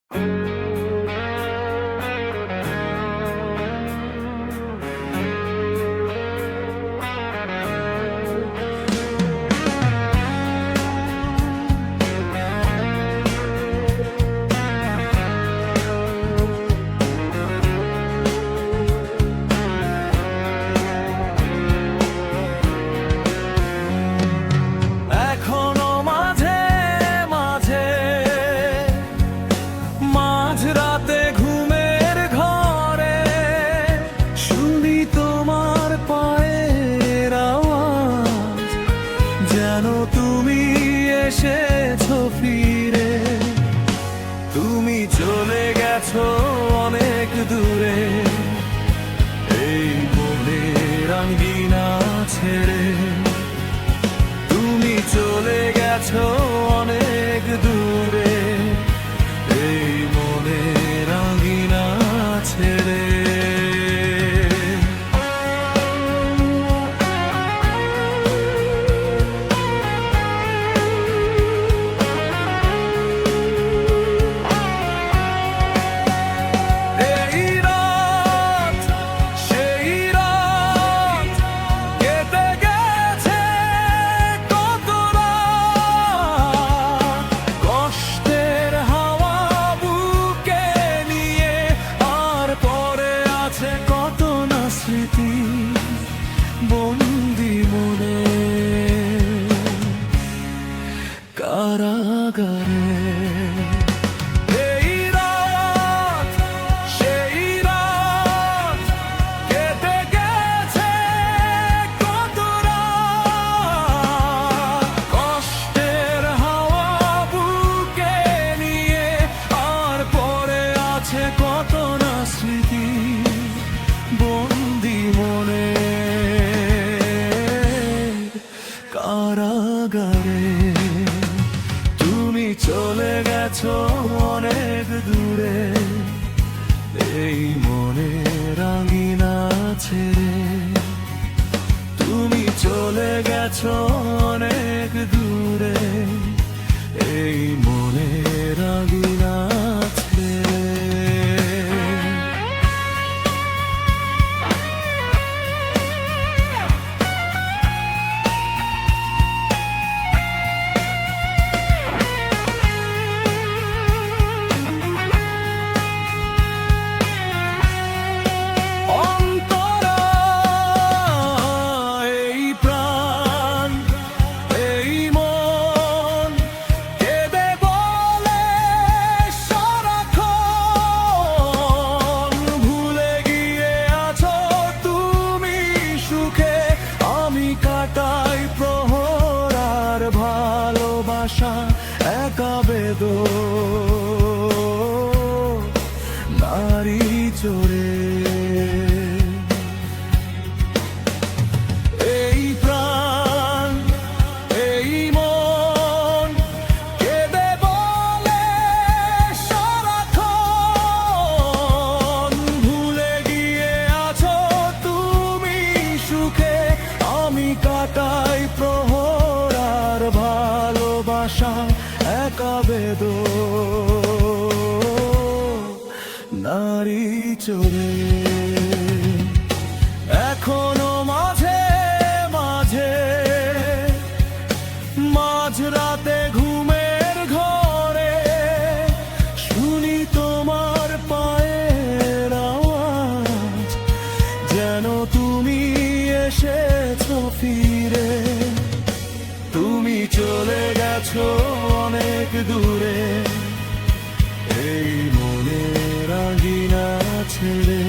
এখনো মাঝে মাঝে মাঝরাতে ঘুমের ঘরে শুনি তোমার পায়ের আওয়াজ, যেন তুমি এসেছো ফিরে। তুমি চলে গেছো অনেক দূরে, এই মনের আঙ্গিনা ছেড়ে। তুমি চলে গেছো অনেক দূরে, এই মনের আঙ্গিনা ছেড়ে। এই রাত সেই রাত কেটে গেছে কত রাত, কষ্টের হাওয়া বুকে নিয়ে, আর পরে আছে কত না স্মৃতি বন্দি মনে কারাগারে। এই রাত সেই রাত কেটে গেছে কত রাত, কষ্টের হাওয়া বুকে নিয়ে, আর পরে আছে কত না স্মৃতি বন্দি মনে কারাগারে। তুমি চলে গেছো অনেক দূরে, এই মনের আঙ্গিনা ছেড়ে। তুমি চলে গেছো অনেক দূরে, এই মনের আঙ্গিনা ছেড়ে। অন্তরা এই প্রাণ এই মন কেঁদে বলে সারাক্ষণ, ভুলে গিয়ে আছো তুমি সুখে। আমি কাটাই প্রহর আর ভালোবাসা একা বেদন নারী চোরে। এই প্রাণ এই মন কেঁদে বলে সারাক্ষণ, ভুলে গিয়ে আছো তুমি সুখে। আমি কাটাই প্রহর আর ভালোবাসা একা বেদন নারী চোরে। এখনো মাঝে মাঝে মাঝরাতে ঘুমের ঘরে শুনি তোমার পায়ের আওয়াজ, যেন তুমি এসেছো ফিরে। তুমি চলে গেছো অনেক দূরে, এই মনের আঙ্গিনা ছেড়ে।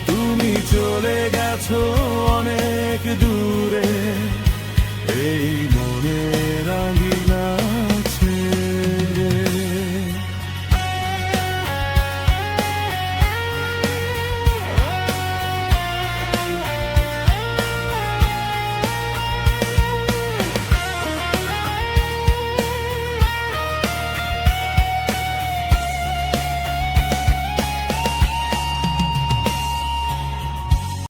তুমি চলে গেছো অনেক দূরে,